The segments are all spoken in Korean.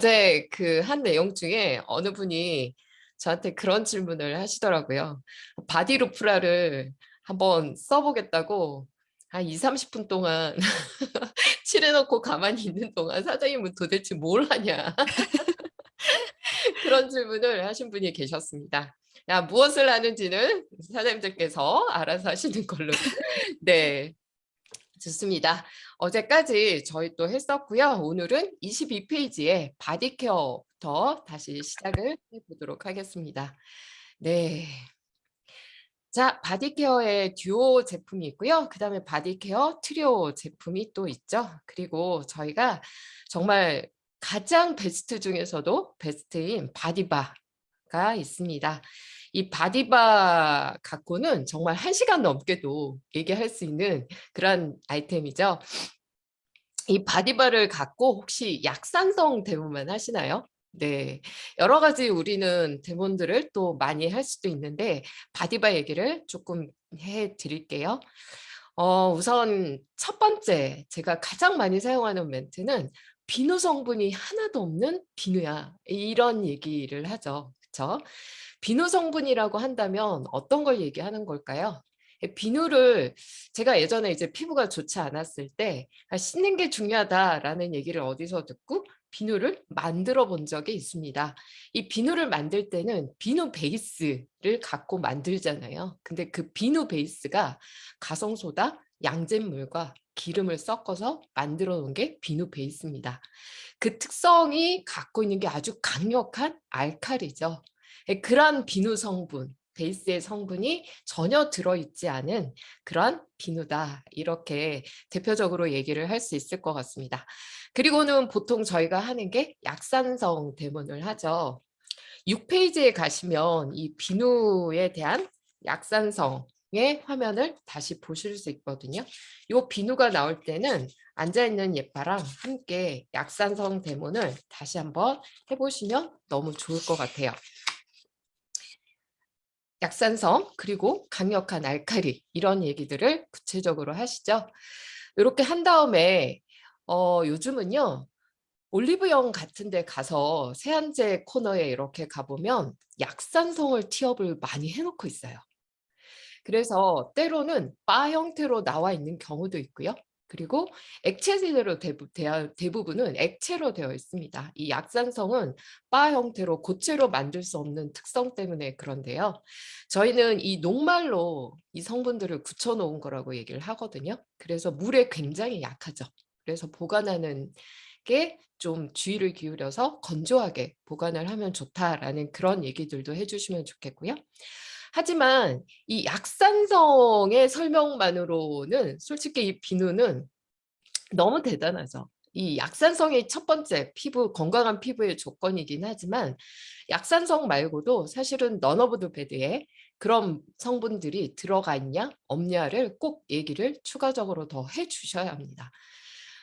어제 그 한 내용 중에 어느 분이 저한테 그런 질문을 하시더라고요. 바디루프라를 한번 써보겠다고 한 2, 30분 동안 칠해놓고 가만히 있는 동안 사장님은 도대체 뭘 하냐. 그런 질문을 하신 분이 계셨습니다. 야, 무엇을 하는지는 사장님들께서 알아서 하시는 걸로. 네. 좋습니다. 어제까지 저희 또 했었고요. 오늘은 22페이지에 바디케어부터 다시 시작을 해보도록 하겠습니다. 네. 자, 바디케어의 듀오 제품이 있고요. 그 다음에 바디케어 트리오 제품이 또 있죠. 그리고 저희가 정말 가장 베스트 중에서도 베스트인 바디바가 있습니다. 이 바디바 갖고는 정말 1시간 넘게도 얘기할 수 있는 그런 아이템이죠. 이 바디바를 갖고 혹시 약산성 대모만 하시나요? 네, 여러 가지 우리는 대본들을 또 많이 할 수도 있는데 바디바 얘기를 조금 해 드릴게요. 우선 첫 번째 제가 가장 많이 사용하는 멘트는 비누 성분이 하나도 없는 비누야. 이런 얘기를 하죠. 그렇죠? 비누 성분이라고 한다면 어떤 걸 얘기하는 걸까요? 비누를 제가 예전에 이제 피부가 좋지 않았을 때 씻는 게 중요하다라는 얘기를 어디서 듣고 비누를 만들어 본 적이 있습니다. 이 비누를 만들 때는 비누 베이스를 갖고 만들잖아요. 근데 그 비누 베이스가 가성소다, 양잿물과 기름을 섞어서 만들어 놓은 게 비누 베이스입니다. 그 특성이 갖고 있는 게 아주 강력한 알칼리죠. 그러한 비누 성분, 베이스의 성분이 전혀 들어있지 않은 그러한 비누다. 이렇게 대표적으로 얘기를 할 수 있을 것 같습니다. 그리고는 보통 저희가 하는 게 약산성 대문을 하죠. 6페이지에 가시면 이 비누에 대한 약산성의 화면을 다시 보실 수 있거든요. 이 비누가 나올 때는 앉아있는 예빠랑 함께 약산성 대문을 다시 한번 해보시면 너무 좋을 것 같아요. 약산성 그리고 강력한 알칼리 이런 얘기들을 구체적으로 하시죠. 이렇게 한 다음에 요즘은요. 올리브영 같은 데 가서 세안제 코너에 이렇게 가보면 약산성을 티업을 많이 해놓고 있어요. 그래서 때로는 바 형태로 나와 있는 경우도 있고요. 그리고 액체제로 대부분은 액체로 되어 있습니다. 이 약산성은 바 형태로 고체로 만들 수 없는 특성 때문에 그런데요. 저희는 이 녹말로 이 성분들을 굳혀 놓은 거라고 얘기를 하거든요. 그래서 물에 굉장히 약하죠. 그래서 보관하는 게 좀 주의를 기울여서 건조하게 보관을 하면 좋다라는 그런 얘기들도 해주시면 좋겠고요. 하지만 이 약산성의 설명만으로는 솔직히 이 비누는 너무 대단하죠. 이 약산성이 첫 번째 건강한 피부의 조건이긴 하지만 약산성 말고도 사실은 넌오브 배드에 그런 성분들이 들어가 있냐 없냐를 꼭 얘기를 추가적으로 더 해주셔야 합니다.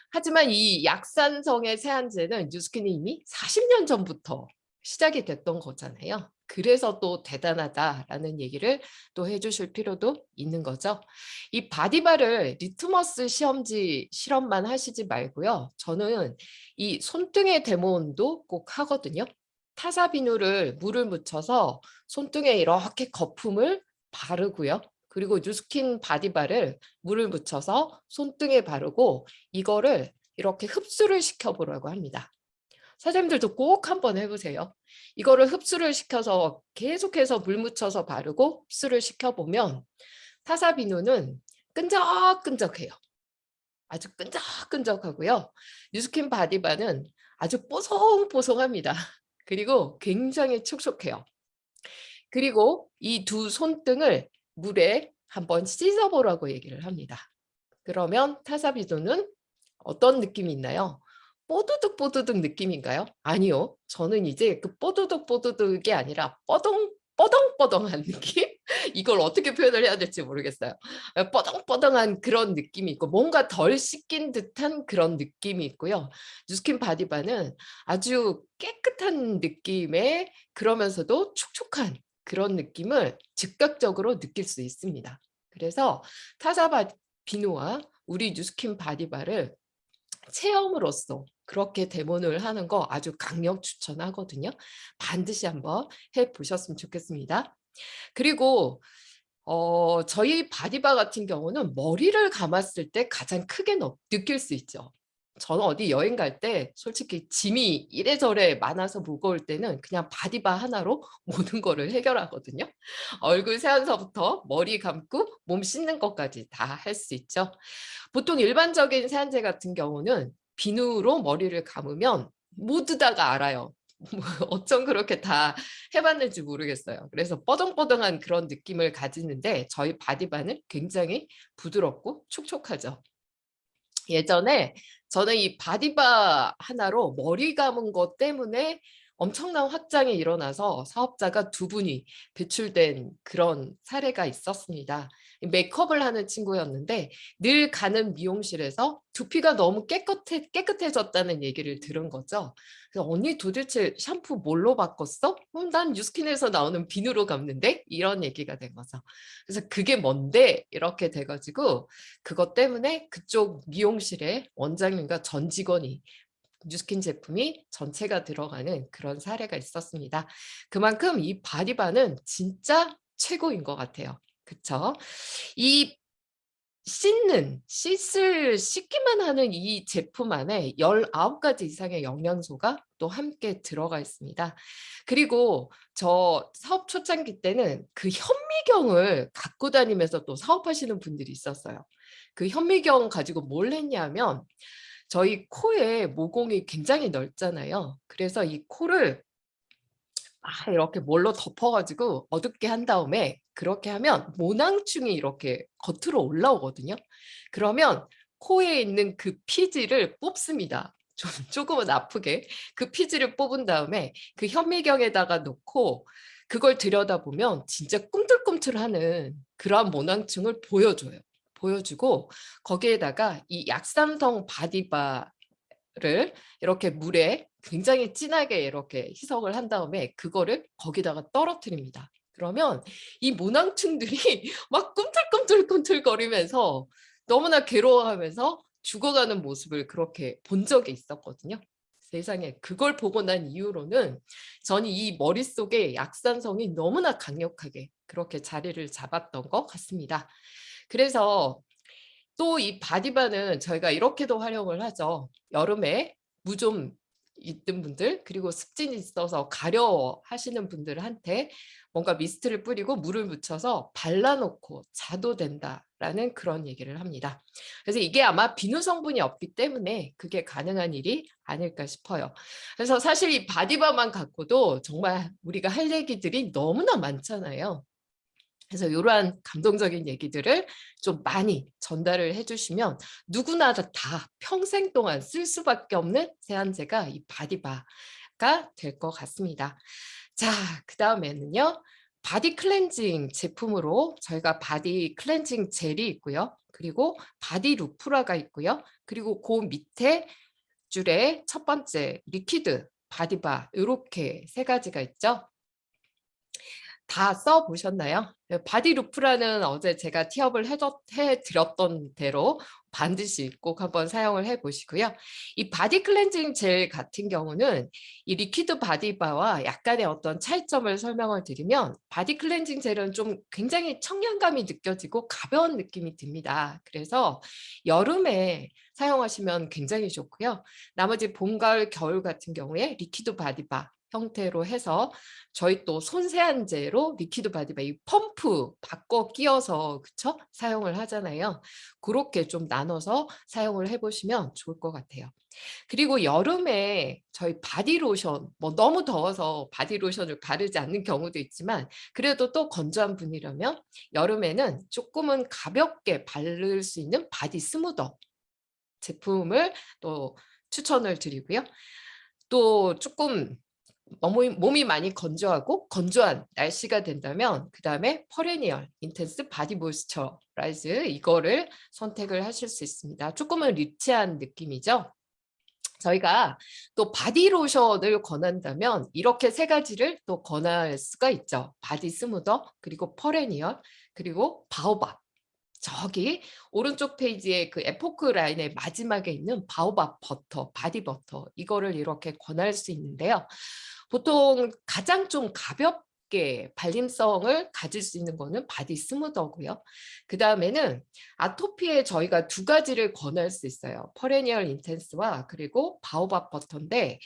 하지만 이 약산성의 세안제는 뉴스킨이 이미 40년 전부터 시작이 됐던 거잖아요. 그래서 또 대단하다라는 얘기를 또 해주실 필요도 있는 거죠. 이 바디바를 리트머스 시험지 실험만 하시지 말고요. 저는 이 손등의 데모온도 꼭 하거든요. 타사 비누를 물을 묻혀서 손등에 이렇게 거품을 바르고요. 그리고 뉴스킨 바디바를 물을 묻혀서 손등에 바르고 이거를 이렇게 흡수를 시켜보라고 합니다. 사장님들도 꼭 한번 해보세요. 이거를 흡수를 시켜서 계속해서 물 묻혀서 바르고 흡수를 시켜보면 타사 비누는 끈적끈적해요. 아주 끈적끈적하고요. 뉴스킨 바디바는 아주 뽀송뽀송합니다. 그리고 굉장히 촉촉해요. 그리고 이 두 손등을 물에 한번 씻어보라고 얘기를 합니다. 그러면 타사 비누는 어떤 느낌이 있나요? 뽀드득 뽀드득 느낌인가요? 아니요. 저는 이제 그 뽀드득 뽀드득이 아니라 뻐덩뻐덩한 느낌? 이걸 어떻게 표현을 해야 될지 모르겠어요. 뻐덩뻐덩한 그런 느낌이 있고 뭔가 덜 씻긴 듯한 그런 느낌이 있고요. 뉴스킨 바디바는 아주 깨끗한 느낌의 그러면서도 촉촉한 그런 느낌을 즉각적으로 느낄 수 있습니다. 그래서 타사 비누와 우리 뉴스킨 바디바를 체험으로서 그렇게 데모를 하는 거 아주 강력 추천하거든요. 반드시 한번 해보셨으면 좋겠습니다. 그리고 저희 바디바 같은 경우는 머리를 감았을 때 가장 크게 느낄 수 있죠. 저는 어디 여행 갈 때 솔직히 짐이 이래저래 많아서 무거울 때는 그냥 바디바 하나로 모든 거를 해결하거든요. 얼굴 세안서부터 머리 감고 몸 씻는 것까지 다 할 수 있죠. 보통 일반적인 세안제 같은 경우는 비누로 머리를 감으면 모두 다가 알아요. 어쩜 그렇게 다 해봤는지 모르겠어요. 그래서 뻐덩뻐덩한 그런 느낌을 가지는데 저희 바디바는 굉장히 부드럽고 촉촉하죠. 예전에 저는 이 바디바 하나로 머리 감은 것 때문에 엄청난 확장이 일어나서 사업자가 2분이 배출된 그런 사례가 있었습니다. 메이크업을 하는 친구였는데 늘 가는 미용실에서 두피가 너무 깨끗해졌다는 얘기를 들은 거죠. 그래서 언니 도대체 샴푸 뭘로 바꿨어? 난 뉴스킨에서 나오는 비누로 감는데? 이런 얘기가 된 거죠. 그래서 그게 뭔데? 이렇게 돼가지고 그것 때문에 그쪽 미용실의 원장님과 전 직원이 뉴스킨 제품이 전체가 들어가는 그런 사례가 있었습니다. 그만큼 이 바디바는 진짜 최고인 것 같아요. 그쵸? 이 씻기만 하는 이 제품 안에 19가지 이상의 영양소가 또 함께 들어가 있습니다. 그리고 저 사업 초창기 때는 그 현미경을 갖고 다니면서 또 사업하시는 분들이 있었어요. 그 현미경 가지고 뭘 했냐면 저희 코에 모공이 굉장히 넓잖아요. 그래서 이 코를 이렇게 뭘로 덮어가지고 어둡게 한 다음에 그렇게 하면 모낭충이 이렇게 겉으로 올라오거든요. 그러면 코에 있는 그 피지를 뽑습니다. 조금은 아프게 그 피지를 뽑은 다음에 그 현미경에다가 놓고 그걸 들여다보면 진짜 꿈틀꿈틀하는 그러한 모낭충을 보여주고 거기에다가 이 약산성 바디바를 이렇게 물에 굉장히 진하게 이렇게 희석을 한 다음에 그거를 거기다가 떨어뜨립니다. 그러면 이 모낭충들이 막 꿈틀꿈틀꿈틀거리면서 너무나 괴로워하면서 죽어가는 모습을 그렇게 본 적이 있었거든요. 세상에 그걸 보고 난 이후로는 저는 이 머릿속에 약산성이 너무나 강력하게 그렇게 자리를 잡았던 것 같습니다. 그래서 또 이 바디바는 저희가 이렇게도 활용을 하죠. 여름에 무 좀 있던 분들 그리고 습진이 있어서 가려워 하시는 분들한테 뭔가 미스트를 뿌리고 물을 묻혀서 발라놓고 자도 된다라는 그런 얘기를 합니다. 그래서 이게 아마 비누 성분이 없기 때문에 그게 가능한 일이 아닐까 싶어요. 그래서 사실 이 바디바만 갖고도 정말 우리가 할 얘기들이 너무나 많잖아요. 그래서 이러한 감동적인 얘기들을 좀 많이 전달을 해주시면 누구나 다 평생 동안 쓸 수밖에 없는 세안제가 이 바디바가 될 것 같습니다. 자, 그 다음에는요. 바디 클렌징 제품으로 저희가 바디 클렌징 젤이 있고요. 그리고 바디 루프라가 있고요. 그리고 그 밑에 줄에 첫 번째 리퀴드 바디바 이렇게 3가지가 있죠. 다 써보셨나요? 바디루프라는 어제 제가 티업을 해드렸던 대로 반드시 꼭 한번 사용을 해보시고요. 이 바디 클렌징 젤 같은 경우는 이 리퀴드 바디바와 약간의 어떤 차이점을 설명을 드리면 바디 클렌징 젤은 좀 굉장히 청량감이 느껴지고 가벼운 느낌이 듭니다. 그래서 여름에 사용하시면 굉장히 좋고요. 나머지 봄, 가을, 겨울 같은 경우에 리퀴드 바디바 형태로 해서 저희 또 손세안제로 리퀴드 바디바 이 펌프 바꿔 끼워서 그쵸? 사용을 하잖아요. 그렇게 좀 나눠서 사용을 해보시면 좋을 것 같아요. 그리고 여름에 저희 바디로션 뭐 너무 더워서 바디로션을 바르지 않는 경우도 있지만 그래도 또 건조한 분이라면 여름에는 조금은 가볍게 바를 수 있는 바디 스무더 제품을 또 추천을 드리고요. 또 조금 몸이 많이 건조하고 건조한 날씨가 된다면 그 다음에 퍼레니얼 인텐스 바디 모이스처라이즈 이거를 선택을 하실 수 있습니다. 조금은 리치한 느낌이죠. 저희가 또 바디로션을 권한다면 이렇게 3가지를 또 권할 수가 있죠. 바디 스무더 그리고 퍼레니얼 그리고 바오밥 저기 오른쪽 페이지에 그 에포크 라인의 마지막에 있는 바오밥 버터, 바디 버터 이거를 이렇게 권할 수 있는데요. 보통 가장 좀 가볍게 발림성을 가질 수 있는 거는 바디 스무더고요. 그 다음에는 아토피에 저희가 두 가지를 권할 수 있어요. 퍼레니얼 인텐스와 그리고 바오밥 버터인데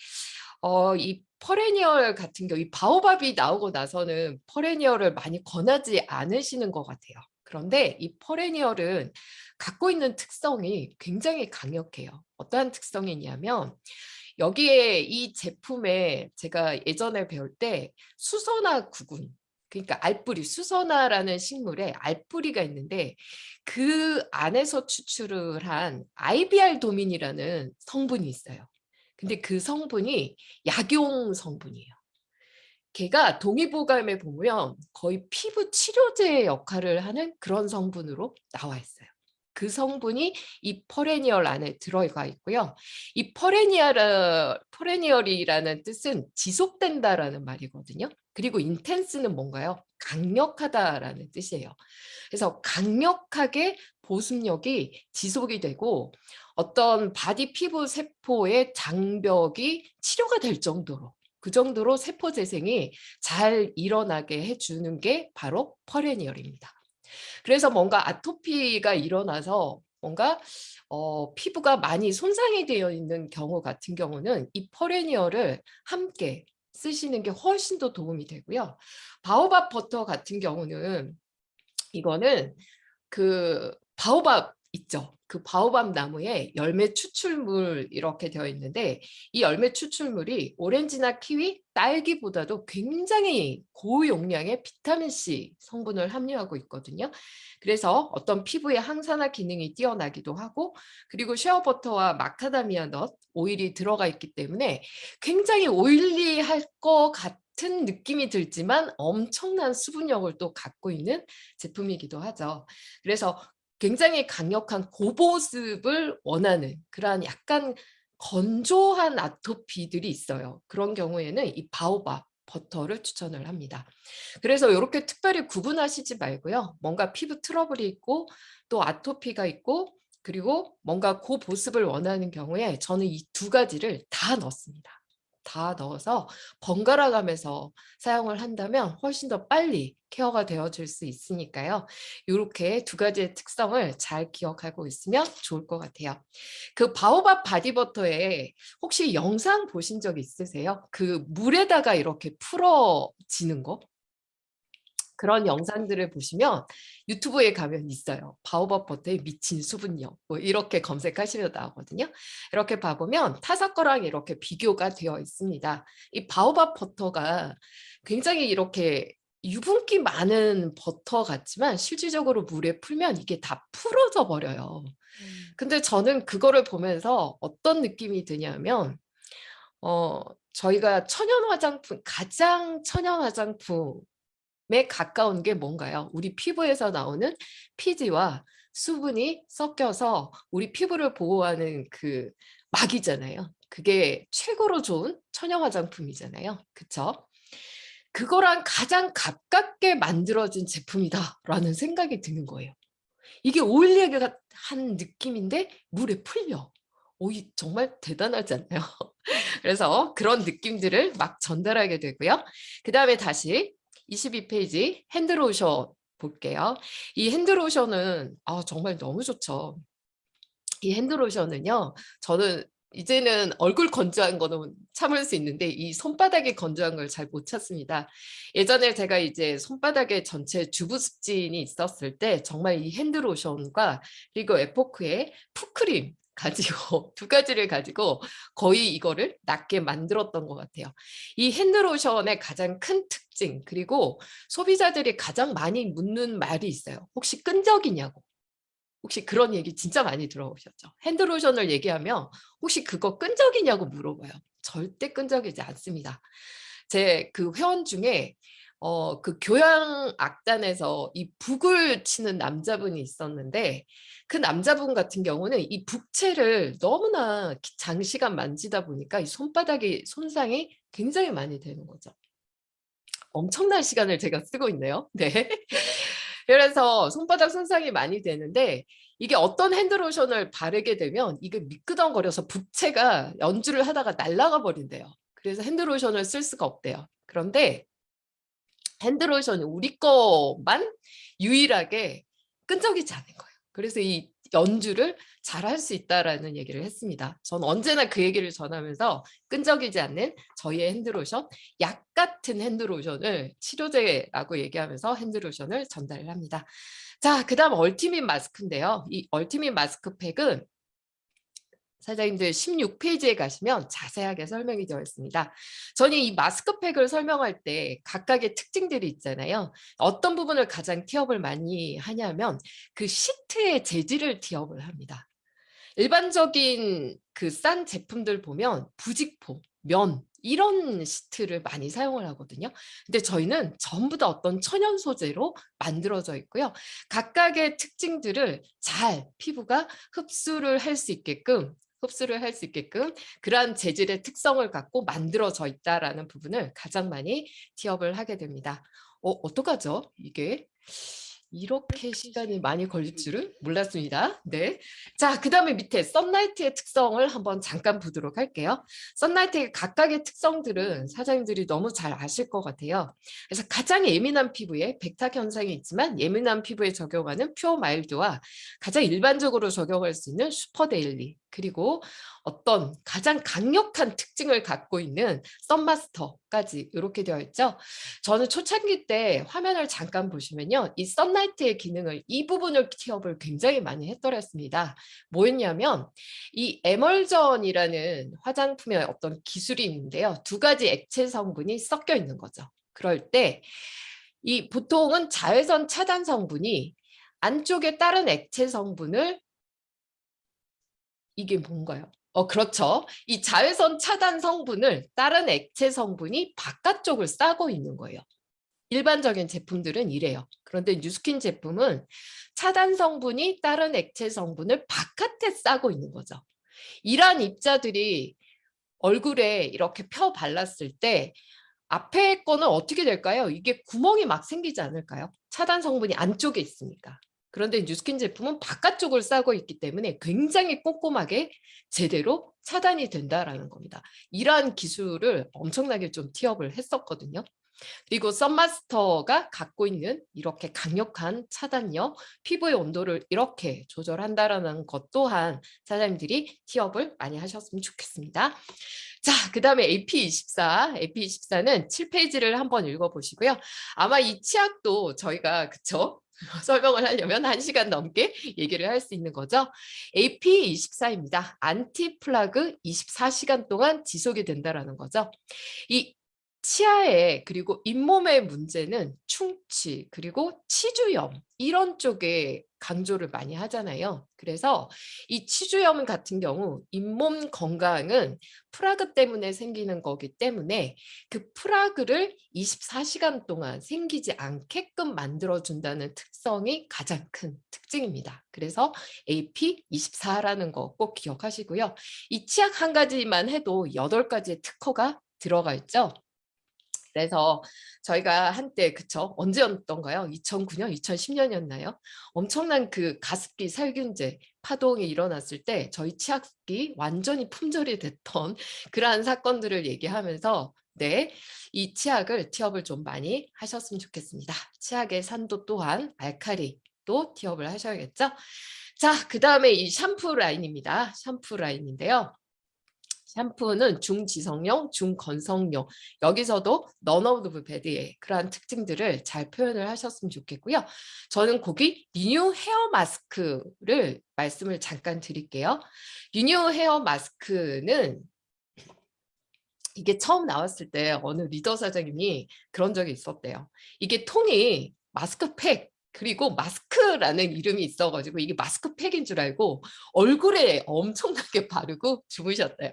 이 퍼레니얼 같은 경우 이 바오밥이 나오고 나서는 퍼레니얼을 많이 권하지 않으시는 것 같아요. 그런데 이 퍼레니얼은 갖고 있는 특성이 굉장히 강력해요. 어떠한 특성이 있냐면 여기에 이 제품에 제가 예전에 배울 때 수소나 구근 그러니까 알뿌리, 수소나라는 식물에 알뿌리가 있는데 그 안에서 추출을 한 IBR 도민이라는 성분이 있어요. 근데 그 성분이 약용 성분이에요. 걔가 동의보감에 보면 거의 피부 치료제 역할을 하는 그런 성분으로 나와 있어요. 그 성분이 이 퍼레니얼 안에 들어가 있고요. 이 퍼레니얼이라는 뜻은 지속된다라는 말이거든요. 그리고 인텐스는 뭔가요? 강력하다라는 뜻이에요. 그래서 강력하게 보습력이 지속이 되고 어떤 바디 피부 세포의 장벽이 치료가 될 정도로 그 정도로 세포 재생이 잘 일어나게 해주는 게 바로 퍼레니얼입니다. 그래서 뭔가 아토피가 일어나서 뭔가 피부가 많이 손상이 되어 있는 경우 같은 경우는 이 퍼레니얼을 함께 쓰시는 게 훨씬 더 도움이 되고요. 바오밥 버터 같은 경우는 이거는 그 바오밥 있죠. 그 바오밥 나무에 열매 추출물 이렇게 되어 있는데 이 열매 추출물이 오렌지나 키위, 딸기보다도 굉장히 고용량의 비타민C 성분을 함유하고 있거든요. 그래서 어떤 피부의 항산화 기능이 뛰어나기도 하고 그리고 쉐어버터와 마카다미아 넛 오일이 들어가 있기 때문에 굉장히 오일리할 것 같은 느낌이 들지만 엄청난 수분력을 또 갖고 있는 제품이기도 하죠. 그래서 굉장히 강력한 고보습을 원하는 그러한 약간 건조한 아토피들이 있어요. 그런 경우에는 이 바오밥 버터를 추천을 합니다. 그래서 이렇게 특별히 구분하시지 말고요. 뭔가 피부 트러블이 있고 또 아토피가 있고 그리고 뭔가 고보습을 원하는 경우에 저는 이 두 가지를 다 넣습니다. 다 넣어서 번갈아 가면서 사용을 한다면 훨씬 더 빨리 케어가 되어질 수 있으니까요. 이렇게 두 가지의 특성을 잘 기억하고 있으면 좋을 것 같아요. 그 바오밥 바디버터에 혹시 영상 보신 적 있으세요? 그 물에다가 이렇게 풀어지는 거? 그런 영상들을 보시면 유튜브에 가면 있어요. 바오밥 버터의 미친 수분력 뭐 이렇게 검색하시면 나오거든요. 이렇게 봐보면 타사 거랑 이렇게 비교가 되어 있습니다. 이 바오밥 버터가 굉장히 이렇게 유분기 많은 버터 같지만 실질적으로 물에 풀면 이게 다 풀어져 버려요. 근데 저는 그거를 보면서 어떤 느낌이 드냐면 저희가 천연 화장품 가장 천연 화장품 에 가까운 게 뭔가요? 우리 피부에서 나오는 피지와 수분이 섞여서 우리 피부를 보호하는 그 막이잖아요. 그게 최고로 좋은 천연 화장품이잖아요. 그쵸? 그거랑 가장 가깝게 만들어진 제품이다라는 생각이 드는 거예요. 이게 오일리한 느낌인데 물에 풀려. 이 정말 대단하지 않나요? 그래서 그런 느낌들을 막 전달하게 되고요. 그 다음에 다시 22페이지 핸드로션 볼게요. 이 핸드로션은 정말 너무 좋죠. 이 핸드로션은요. 저는 이제는 얼굴 건조한 거는 참을 수 있는데 이 손바닥이 건조한 걸 잘 못 참습니다. 예전에 제가 이제 손바닥에 전체 주부 습진이 있었을 때 정말 이 핸드로션과 그리고 에포크의 풋크림 가지고 두 가지를 가지고 거의 이거를 낫게 만들었던 것 같아요. 이 핸드로션의 가장 큰 특징 그리고 소비자들이 가장 많이 묻는 말이 있어요. 혹시 끈적이냐고. 혹시 그런 얘기 진짜 많이 들어보셨죠? 핸드로션을 얘기하면 혹시 그거 끈적이냐고 물어봐요. 절대 끈적이지 않습니다. 제 그 회원 중에 그 교양 악단에서 이 북을 치는 남자분이 있었는데 그 남자분 같은 경우는 이 북채를 너무나 장시간 만지다 보니까 이 손바닥이 손상이 굉장히 많이 되는 거죠. 엄청난 시간을 제가 쓰고 있네요. 네. 그래서 손바닥 손상이 많이 되는데 이게 어떤 핸드로션을 바르게 되면 이게 미끄덩거려서 부채가 연주를 하다가 날아가 버린대요. 그래서 핸드로션을 쓸 수가 없대요. 그런데 핸드로션이 우리 거만 유일하게 끈적이지 않은 거예요. 그래서 이 연주를 잘 할 수 있다라는 얘기를 했습니다. 전 언제나 그 얘기를 전하면서 끈적이지 않는 저희의 핸드로션, 약 같은 핸드로션을 치료제라고 얘기하면서 핸드로션을 전달을 합니다. 자, 그다음 얼티밋 마스크인데요. 이 얼티밋 마스크팩은 사장님들 16페이지에 가시면 자세하게 설명이 되어 있습니다. 저는 이 마스크팩을 설명할 때 각각의 특징들이 있잖아요. 어떤 부분을 가장 티업을 많이 하냐면 그 시트의 재질을 티업을 합니다. 일반적인 그 싼 제품들 보면 부직포, 면 이런 시트를 많이 사용을 하거든요. 근데 저희는 전부 다 어떤 천연 소재로 만들어져 있고요. 각각의 특징들을 잘 피부가 흡수를 할 수 있게끔 그러한 재질의 특성을 갖고 만들어져 있다라는 부분을 가장 많이 티업을 하게 됩니다. 어떡하죠? 이게 이렇게 시간이 많이 걸릴 줄은 몰랐습니다. 네. 자, 그다음에 밑에 썬라이트의 특성을 한번 잠깐 보도록 할게요. 썬라이트의 각각의 특성들은 사장님들이 너무 잘 아실 것 같아요. 그래서 가장 예민한 피부에 백탁 현상이 있지만 예민한 피부에 적용하는 퓨어 마일드와 가장 일반적으로 적용할 수 있는 슈퍼 데일리, 그리고 어떤 가장 강력한 특징을 갖고 있는 썬마스터까지 이렇게 되어 있죠. 저는 초창기 때 화면을 잠깐 보시면요. 이 썬라이트의 기능을 이 부분을 티업을 굉장히 많이 했더랬습니다. 뭐였냐면 이 에멀전이라는 화장품의 어떤 기술이 있는데요. 두 가지 액체 성분이 섞여 있는 거죠. 그럴 때 이 보통은 자외선 차단 성분이 안쪽에 다른 액체 성분을 이게 뭔가요? 그렇죠. 이 자외선 차단 성분을 다른 액체 성분이 바깥쪽을 싸고 있는 거예요. 일반적인 제품들은 이래요. 그런데 뉴스킨 제품은 차단 성분이 다른 액체 성분을 바깥에 싸고 있는 거죠. 이러한 입자들이 얼굴에 이렇게 펴 발랐을 때 앞에 거는 어떻게 될까요? 이게 구멍이 막 생기지 않을까요? 차단 성분이 안쪽에 있으니까. 그런데 뉴스킨 제품은 바깥쪽을 싸고 있기 때문에 굉장히 꼼꼼하게 제대로 차단이 된다라는 겁니다. 이러한 기술을 엄청나게 좀 티업을 했었거든요. 그리고 썬마스터가 갖고 있는 이렇게 강력한 차단력, 피부의 온도를 이렇게 조절한다라는 것 또한 사장님들이 티업을 많이 하셨으면 좋겠습니다. 자, 그 다음에 AP24는 7페이지를 한번 읽어보시고요. 아마 이 치약도 저희가 그쵸? 설명을 하려면 1시간 넘게 얘기를 할 수 있는 거죠. AP24입니다. 안티플라그 24시간 동안 지속이 된다는 거죠. 이 치아에 그리고 잇몸의 문제는 충치 그리고 치주염 이런 쪽에 강조를 많이 하잖아요. 그래서 이 치주염 같은 경우 잇몸 건강은 프라그 때문에 생기는 거기 때문에 그 프라그를 24시간 동안 생기지 않게끔 만들어준다는 특성이 가장 큰 특징입니다. 그래서 AP24라는 거 꼭 기억하시고요. 이 치약 한 가지만 해도 8가지의 특허가 들어가 있죠. 그래서 저희가 한때 그쵸 언제였던가요? 2009년, 2010년이었나요? 엄청난 그 가습기 살균제 파동이 일어났을 때 저희 치약이 완전히 품절이 됐던 그러한 사건들을 얘기하면서 네, 이 치약을 티업을 좀 많이 하셨으면 좋겠습니다. 치약의 산도 또한 알칼리도 티업을 하셔야겠죠? 자, 그 다음에 이 샴푸 라인입니다. 샴푸 라인인데요. 샴푸는 중지성용, 중건성용 여기서도 none of the bad의 그러한 특징들을 잘 표현을 하셨으면 좋겠고요. 저는 거기 리뉴 헤어 마스크를 말씀을 잠깐 드릴게요. 리뉴 헤어 마스크는 이게 처음 나왔을 때 어느 리더 사장님이 그런 적이 있었대요. 이게 통이 마스크팩 그리고 마스크라는 이름이 있어가지고 이게 마스크팩인 줄 알고 얼굴에 엄청나게 바르고 주무셨대요.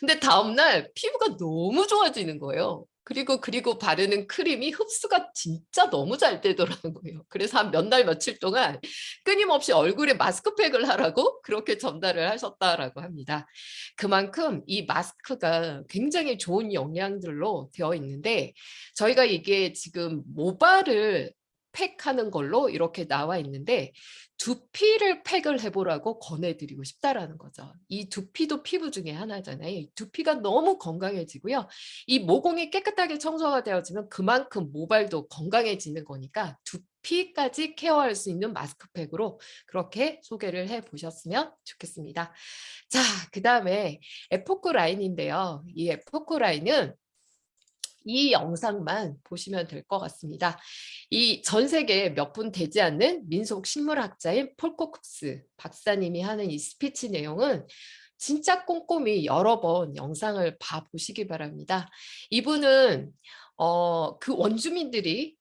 근데 다음날 피부가 너무 좋아지는 거예요. 그리고 바르는 크림이 흡수가 진짜 너무 잘 되더라는 거예요. 그래서 한 몇 날 며칠 동안 끊임없이 얼굴에 마스크팩을 하라고 그렇게 전달을 하셨다라고 합니다. 그만큼 이 마스크가 굉장히 좋은 영양들로 되어 있는데 저희가 이게 지금 모발을 팩하는 걸로 이렇게 나와 있는데 두피를 팩을 해보라고 권해드리고 싶다라는 거죠. 이 두피도 피부 중에 하나잖아요. 이 두피가 너무 건강해지고요. 이 모공이 깨끗하게 청소가 되어지면 그만큼 모발도 건강해지는 거니까 두피까지 케어할 수 있는 마스크팩으로 그렇게 소개를 해보셨으면 좋겠습니다. 자, 그 다음에 에포크 라인인데요. 이 에포크 라인은 이 영상만 보시면 될 것 같습니다. 이 전 세계에 몇 분 되지 않는 민속 식물학자인 폴 코크스 박사님이 하는 이 스피치 내용은 진짜 꼼꼼히 여러 번 영상을 봐보시기 바랍니다. 이분은 그 원주민들이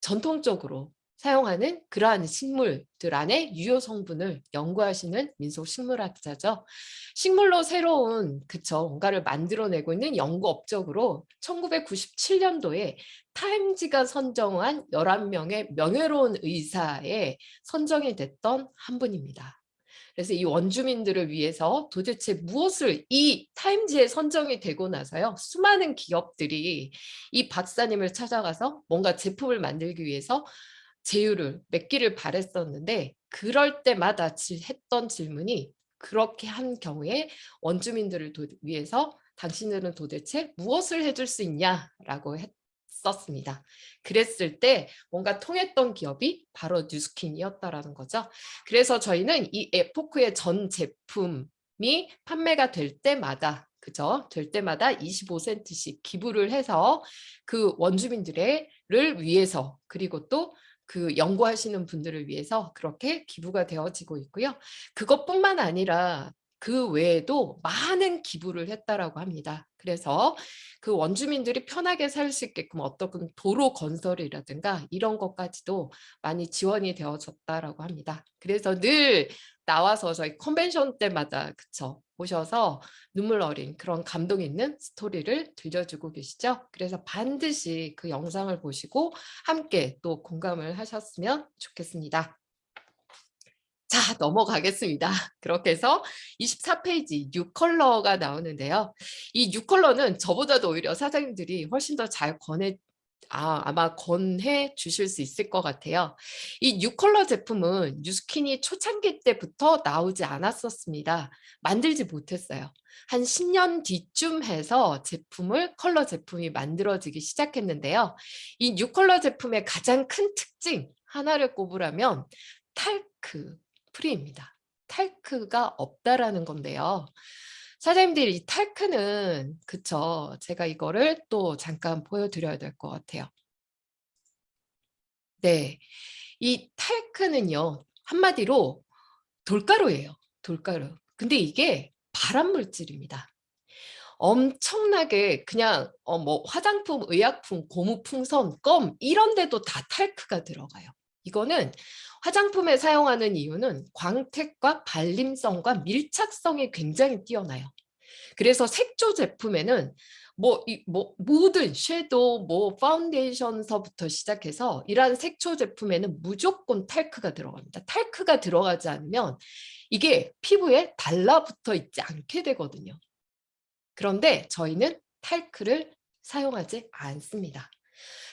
전통적으로 사용하는 그러한 식물들 안에 유효 성분을 연구하시는 민속 식물학자죠. 식물로 새로운 뭔가를 만들어내고 있는 연구 업적으로 1997년도에 타임지가 선정한 11명의 명예로운 의사에 선정이 됐던 한 분입니다. 그래서 이 원주민들을 위해서 도대체 무엇을 이 타임지에 선정이 되고 나서요. 수많은 기업들이 이 박사님을 찾아가서 뭔가 제품을 만들기 위해서 제휴를 맺기를 바랬었는데 그럴 때마다 했던 질문이 그렇게 한 경우에 원주민들을 위해서 당신들은 도대체 무엇을 해줄 수 있냐라고 했었습니다. 그랬을 때 뭔가 통했던 기업이 바로 뉴스킨이었다라는 거죠. 그래서 저희는 이 에포크의 전 제품이 판매가 될 때마다 될 때마다 25센트씩 기부를 해서 그 원주민들을 위해서 그리고 또 그 연구하시는 분들을 위해서 그렇게 기부가 되어지고 있고요. 그것뿐만 아니라 그 외에도 많은 기부를 했다라고 합니다. 그래서 그 원주민들이 편하게 살 수 있게끔 어떤 도로 건설이라든가 이런 것까지도 많이 지원이 되어졌다라고 합니다. 그래서 늘 나와서 저희 컨벤션 때마다 오셔서 눈물 어린 그런 감동 있는 스토리를 들려주고 계시죠. 그래서 반드시 그 영상을 보시고 함께 또 공감을 하셨으면 좋겠습니다. 자, 넘어가겠습니다. 그렇게 해서 24페이지 뉴 컬러가 나오는데요. 이 뉴 컬러는 저보다도 오히려 사장님들이 훨씬 더 잘 아마 권해 주실 수 있을 것 같아요. 이 뉴 컬러 제품은 뉴스킨이 초창기 때부터 나오지 않았었습니다. 만들지 못했어요. 한 10년 뒤쯤 해서 컬러 제품이 만들어지기 시작했는데요. 이 뉴 컬러 제품의 가장 큰 특징 하나를 꼽으라면 탈크 프리입니다. 탈크가 없다라는 건데요. 사장님들 이 탈크는 제가 이거를 또 잠깐 보여드려야 될 것 같아요. 네, 이 탈크는요 한마디로 돌가루예요. 돌가루. 근데 이게 발암 물질입니다. 엄청나게 그냥 뭐 화장품, 의약품, 고무풍선, 껌 이런 데도 다 탈크가 들어가요. 이거는 화장품에 사용하는 이유는 광택과 발림성과 밀착성이 굉장히 뛰어나요. 그래서 색조 제품에는 모든 섀도우, 파운데이션서부터 시작해서 이러한 색조 제품에는 무조건 탈크가 들어갑니다. 탈크가 들어가지 않으면 이게 피부에 달라붙어 있지 않게 되거든요. 그런데 저희는 탈크를 사용하지 않습니다.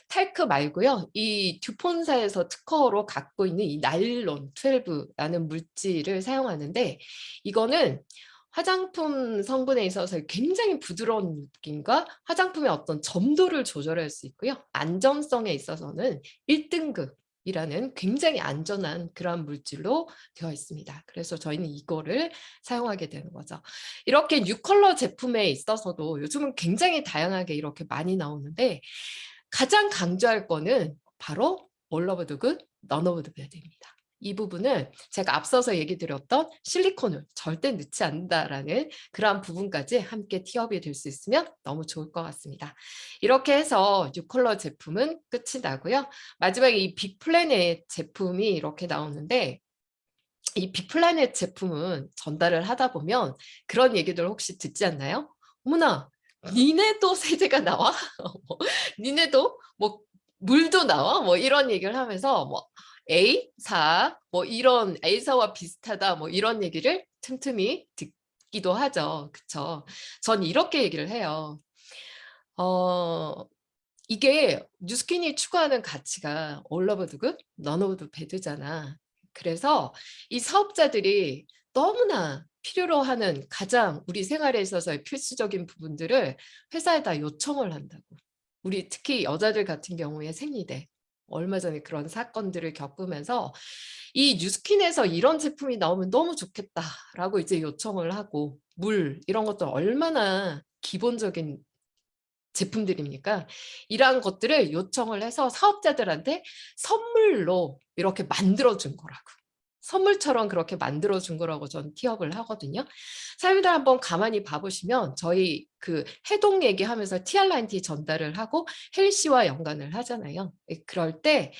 탈크 말고요. 이 듀폰사에서 특허로 갖고 있는 이 나일론 12라는 물질을 사용하는데 이거는 화장품 성분에 있어서 굉장히 부드러운 느낌과 화장품의 어떤 점도를 조절할 수 있고요. 안전성에 있어서는 1등급 이라는 굉장히 안전한 그런 물질로 되어 있습니다. 그래서 저희는 이거를 사용하게 되는 거죠. 이렇게 뉴컬러 제품에 있어서도 요즘은 굉장히 다양하게 이렇게 많이 나오는데 가장 강조할 거는 바로 all of the good, none of the bad입니다. 이 부분은 제가 앞서서 얘기 드렸던 실리콘을 절대 넣지 않는다라는 그러한 부분까지 함께 티업이 될 수 있으면 너무 좋을 것 같습니다. 이렇게 해서 뉴컬러 제품은 끝이 나고요. 마지막에 이 빅플래닛 제품이 이렇게 나오는데 이 빅플래닛 제품은 전달을 하다 보면 그런 얘기들 혹시 듣지 않나요? 어머나, 니네도 세제가 나와? 니네도 뭐 물도 나와? 뭐 이런 얘기를 하면서 뭐 A사 이런 A사와 비슷하다 뭐 이런 얘기를 틈틈이 듣기도 하죠. 그쵸? 전 이렇게 얘기를 해요. 이게 뉴스킨이 추구하는 가치가 all of the good, none of the bad잖아. 그래서 이 사업자들이 너무나 필요로 하는 가장 우리 생활에 있어서의 필수적인 부분들을 회사에다 요청을 한다고. 우리 특히 여자들 같은 경우에 생리대. 얼마 전에 그런 사건들을 겪으면서 이 뉴스킨에서 이런 제품이 나오면 너무 좋겠다라고 이제 요청을 하고, 물 이런 것도 얼마나 기본적인 제품들입니까? 이러한 것들을 요청을 해서 사업자들한테 선물로 이렇게 만들어준 거라고. 선물처럼 그렇게 만들어준 거라고 전 티업을 하거든요. 사람들 한번 가만히 봐보시면 저희 그 해동 얘기하면서 TR90 전달을 하고 헬시와 연관을 하잖아요. 그럴 때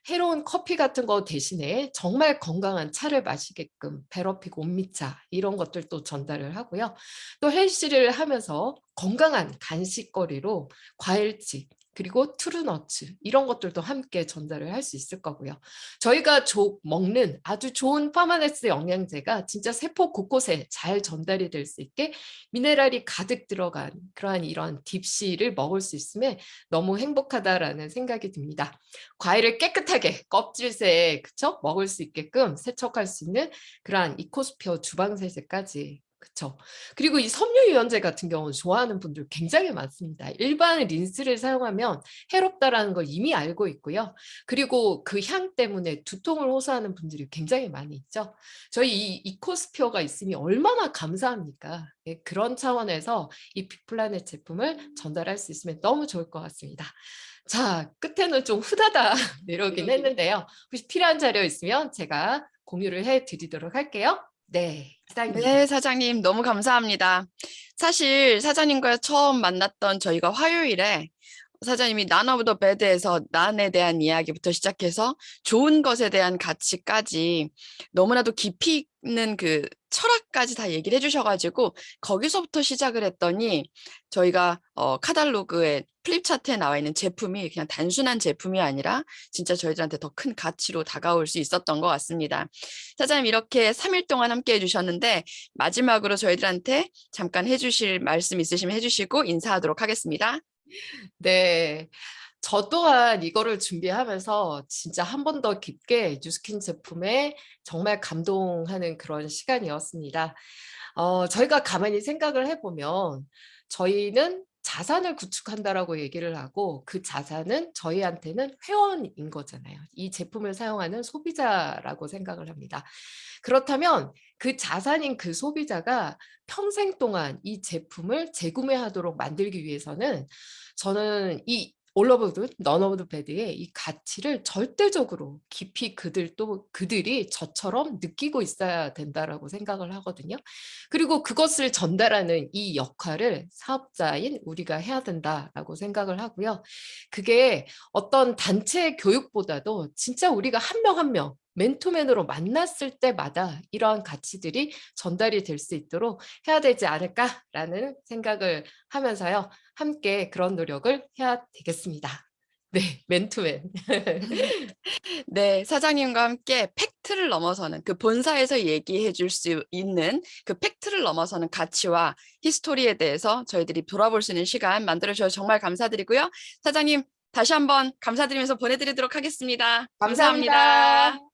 해로운 커피 같은 거 대신에 정말 건강한 차를 마시게끔 베러픽 온미차 이런 것들도 전달을 하고요. 또 헬시를 하면서 건강한 간식거리로 과일칩 그리고 트루너츠 이런 것들도 함께 전달을 할 수 있을 거고요. 저희가 먹는 아주 좋은 파마네스 영양제가 진짜 세포 곳곳에 잘 전달이 될 수 있게 미네랄이 가득 들어간 그러한 이런 딥시를 먹을 수 있으면 너무 행복하다라는 생각이 듭니다. 과일을 깨끗하게 껍질새 그쵸? 먹을 수 있게끔 세척할 수 있는 그러한 이코스피어 주방세제까지 그쵸. 그리고 이 섬유유연제 같은 경우는 좋아하는 분들 굉장히 많습니다. 일반 린스를 사용하면 해롭다라는 걸 이미 알고 있고요. 그리고 그 향 때문에 두통을 호소하는 분들이 굉장히 많이 있죠. 저희 이 이코스피어가 있으니 얼마나 감사합니까? 예, 그런 차원에서 이 빅플라넷 제품을 전달할 수 있으면 너무 좋을 것 같습니다. 자, 끝에는 좀 후다다 내려오긴 했는데요. 혹시 필요한 자료 있으면 제가 공유를 해드리도록 할게요. 네, 이상입니다. 네, 사장님 너무 감사합니다. 사실 사장님과 처음 만났던 저희가 화요일에 사장님이 난 오브 더 배드에서 난에 대한 이야기부터 시작해서 좋은 것에 대한 가치까지 너무나도 깊이 있는 그 철학까지 다 얘기를 해주셔가지고 거기서부터 시작을 했더니 저희가 카탈로그에 플립 차트에 나와 있는 제품이 그냥 단순한 제품이 아니라 진짜 저희들한테 더 큰 가치로 다가올 수 있었던 것 같습니다. 사장님 이렇게 3일 동안 함께 해주셨는데 마지막으로 저희들한테 잠깐 해주실 말씀 있으시면 해주시고 인사하도록 하겠습니다. 네. 저 또한 이거를 준비하면서 진짜 한 번 더 깊게 뉴스킨 제품에 정말 감동하는 그런 시간이었습니다. 저희가 가만히 생각을 해보면 저희는 자산을 구축한다라고 얘기를 하고 그 자산은 저희한테는 회원인 거잖아요. 이 제품을 사용하는 소비자라고 생각을 합니다. 그렇다면 그 자산인 그 소비자가 평생 동안 이 제품을 재구매하도록 만들기 위해서는 저는 이 all of the, none of the bad의 이 가치를 절대적으로 깊이 그들이 저처럼 느끼고 있어야 된다라고 생각을 하거든요. 그리고 그것을 전달하는 이 역할을 사업자인 우리가 해야 된다라고 생각을 하고요. 그게 어떤 단체 교육보다도 진짜 우리가 한 명 한 명 맨투맨으로 만났을 때마다 이러한 가치들이 전달이 될 수 있도록 해야 되지 않을까라는 생각을 하면서요. 함께 그런 노력을 해야 되겠습니다. 네, 맨투맨. 네, 사장님과 함께 팩트를 넘어서는 그 본사에서 얘기해 줄 수 있는 그 팩트를 넘어서는 가치와 히스토리에 대해서 저희들이 돌아볼 수 있는 시간 만들어 주셔서 정말 감사드리고요. 사장님 다시 한번 감사드리면서 보내드리도록 하겠습니다. 감사합니다. 감사합니다.